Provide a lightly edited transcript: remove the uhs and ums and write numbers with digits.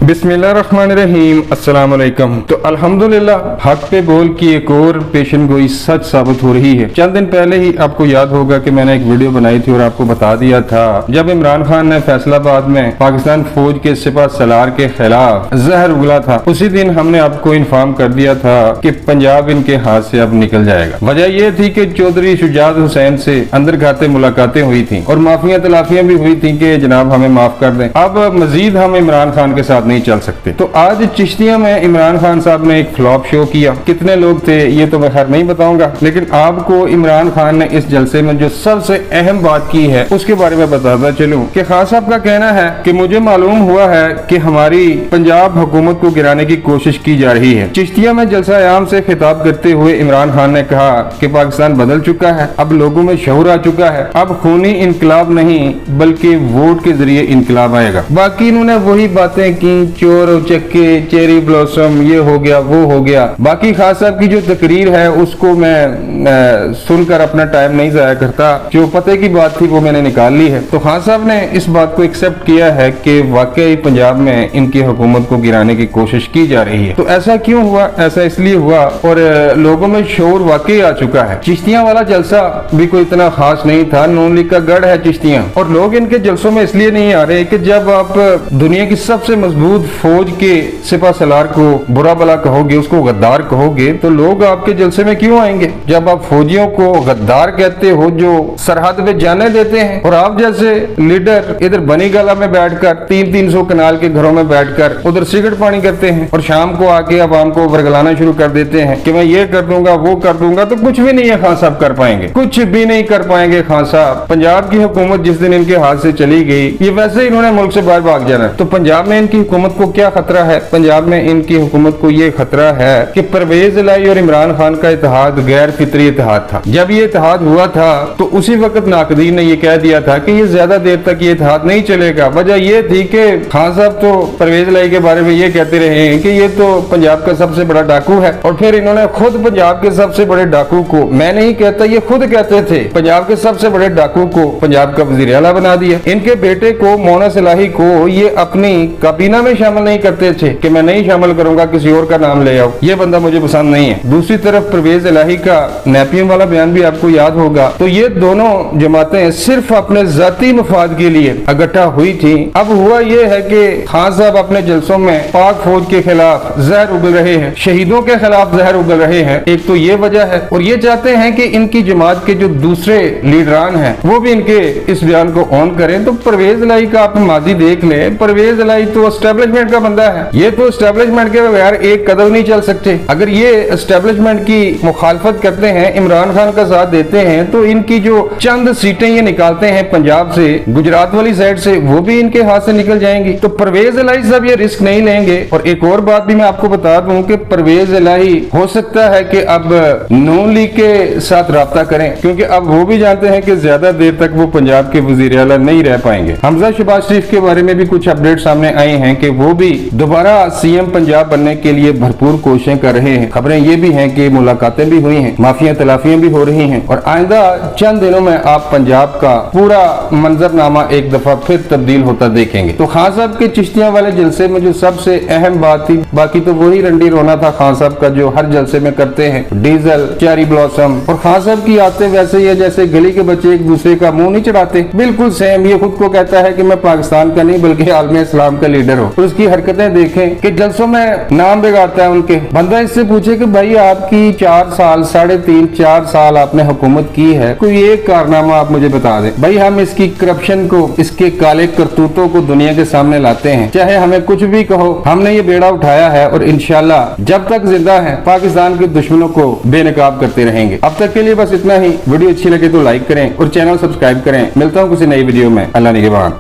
बिस्मिल्लाहिर्रहमानिर्रहीम, अस्सलाम वालेकुम। तो अल्हम्दुलिल्लाह हक पे बोल की एक और पेशन गोई सच साबित हो रही है। चंद दिन पहले ही आपको याद होगा कि मैंने एक वीडियो बनाई थी और आपको बता दिया था जब इमरान खान ने फैसलाबाद में पाकिस्तान फौज के सिपा सलार के खिलाफ जहर उगला था, उसी दिन हमने आपको इन्फॉर्म कर दिया था कि पंजाब इनके हाथ से अब निकल जाएगा। वजह यह थी कि चौधरी शुजात हुसैन से अंदर खाते मुलाकातें हुई थी और माफिया तलाफियां भी हुई थी कि जनाब हमें माफ कर दें, अब मजीद हम इमरान खान के साथ नहीं चल सकते। तो आज चिश्तिया में इमरान खान साहब ने एक फ्लॉप शो किया। कितने लोग थे ये तो मैं खैर नहीं बताऊंगा, लेकिन आपको इमरान खान ने इस जलसे में जो सबसे अहम बात की है उसके बारे में बताता चलूं कि खान साहब का कहना है कि मुझे मालूम हुआ है कि हमारी पंजाब हुकूमत को गिराने की कोशिश की जा रही है। चिश्तिया में जलसा आम से खिताब करते हुए इमरान खान ने कहा कि पाकिस्तान बदल चुका है, अब लोगों में शऊर आ चुका है, अब खूनी इनकलाब नहीं बल्कि वोट के जरिए इनकलाब आएगा। बाकी इन्होंने वही बातें की, चोर चक्के, चेरी ब्लॉसम, ये हो गया वो हो गया। बाकी खान साहब की जो तकरीर है उसको मैं सुनकर अपना टाइम नहीं जाया करता, जो पते की बात थी वो मैंने निकाल ली है। तो खान साहब ने इस बात को एक्सेप्ट किया है कि वाकई पंजाब में इनकी हुकूमत को गिराने की कोशिश की जा रही है। तो ऐसा क्यों हुआ? ऐसा इसलिए हुआ और लोगों में शोर वाकई आ चुका है। चिश्तियां वाला जलसा भी कोई इतना खास नहीं था, नून लीग का गढ़ है चिश्तियां, और लोग इनके जलसों में इसलिए नहीं आ रहे कि जब आप दुनिया की सबसे मजबूत फौज के सिपा सलार को बुरा भला कहोगे, उसको गद्दार कहोगे, तो लोग आपके जलसे में क्यों आएंगे? जब आप फौजियों को गद्दार कहते हो जो सरहद पे जाने देते हैं, और आप जैसे लीडर इधर बनी गला में बैठकर 300 कनाल के घरों में बैठकर उधर सिगरेट पानी करते हैं और शाम को आके आवाम को वर्गलाना शुरू कर देते हैं कि मैं ये कर दूंगा वो कर दूंगा, तो कुछ भी नहीं है खान साहब कर पाएंगे, कुछ भी नहीं कर पाएंगे खान साहब। पंजाब की हुकूमत जिस दिन इनके हाथ से चली गई, ये वैसे ही इन्होंने मुल्क से बाहर भाग जाना है। तो पंजाब में इनकी हुकूमत को क्या खतरा है? पंजाब में इनकी हुकूमत को ये खतरा है कि परवेज इलाही और इमरान खान का इत्तेहाद गैर फितरी इत्तेहाद था। जब ये इत्तेहाद हुआ था तो उसी वक्त नाकदीन ने ये कह दिया था कि ये ज्यादा देर तक ये इत्तेहाद नहीं चलेगा। वजह ये थी कि खान साहब तो परवेज इलाही के बारे में ये कहते रहे हैं कि ये तो पंजाब का सबसे बड़ा डाकू है, और फिर इन्होंने खुद पंजाब के सबसे बड़े डाकू को, मैं नहीं कहता, ये खुद कहते थे, पंजाब के सबसे बड़े डाकू को पंजाब का वजीर आला बना दिया। इनके बेटे को मोनस इलाही को ये अपनी काबीना में शामिल नहीं करते थे कि मैं नहीं शामिल करूंगा, किसी और का नाम ले आओ, ये बंदा मुझे पसंद नहीं है। दूसरी तरफ परवेज इलाही का नैपियम वाला बयान भी आपको याद होगा। तो ये दोनों जमातें सिर्फ अपने जाती मफाद के लिए इकट्ठा हुई थी। अब हुआ ये है कि खान साहब अपने जलसों में पाक फौज के खिलाफ जहर उगल रहे हैं, शहीदों के खिलाफ जहर उगल रहे हैं। एक तो ये वजह है, और ये चाहते हैं कि इनकी जमात के जो दूसरे लीडरान हैं वो भी इनके इस बयान को ऑन करें। तो परवेज इलाही का आप माजी देख लें, परवेज इलाही तो एस्टेब्लिशमेंट का बंदा है, ये तो एस्टेब्लिशमेंट के बगैर एक कदम नहीं चल सकते। अगर ये एस्टेब्लिशमेंट की मुखालफत करते हैं, इमरान खान का साथ देते हैं, तो इनकी जो चंद सीटें ये निकालते हैं पंजाब से, गुजरात वाली साइड से, वो भी इनके हाथ से निकल जाएंगी। तो परवेज इलाही साहब ये रिस्क नहीं लेंगे। और एक और बात भी मैं आपको बता दूं कि परवेज इलाही हो सकता है कि अब नून लीग के साथ राब्ता करें, क्योंकि अब वो भी जानते हैं कि ज्यादा देर तक वो पंजाब के वजीर आला नहीं रह पाएंगे। हमजा शहबाज शरीफ के बारे में भी कुछ अपडेट सामने आए हैं कि वो भी दोबारा सीएम पंजाब बनने के लिए भरपूर कोशिशें कर रहे हैं। खबरें ये भी हैं कि मुलाकातें भी हुई हैं, माफिया तलाफियां भी हो रही हैं, और आइंदा चंद दिनों में आप पंजाब का पूरा मंजरनामा एक दफा फिर तब्दील होता देखेंगे। तो खान साहब के चिश्तियां वाले जलसे में जो सबसे अहम बात थी, बाकी तो वही रंडी रोना था खान साहब का जो हर जलसे में करते हैं, डीजल, चेरी ब्लॉसम। और खान साहब की आते वैसे ही है जैसे गली के बच्चे एक दूसरे का मुंह नहीं चढ़ाते, बिल्कुल सेम। ये खुद को कहता है कि मैं पाकिस्तान का नहीं बल्कि आलम इस्लाम का लीडर हूँ। और उसकी हरकतें देखें कि जलसों में नाम बिगाड़ता है उनके। बंदा इससे पूछे कि भाई आपकी 4 साल, 3.5 4 साल आपने हुकूमत की है, कोई एक कारनामा आप मुझे बता दें। भाई हम इसकी करप्शन को, इसके काले करतूतों को दुनिया के सामने लाते हैं, चाहे हमें कुछ भी कहो, हमने ये बेड़ा उठाया है और इंशाल्लाह जब तक जिंदा है पाकिस्तान के दुश्मनों को बेनकाब करते रहेंगे। अब तक के लिए बस इतना ही। वीडियो अच्छी लगे तो लाइक करें और चैनल सब्सक्राइब करें। मिलता हूँ किसी नई वीडियो में। अल्लाह निगहबान।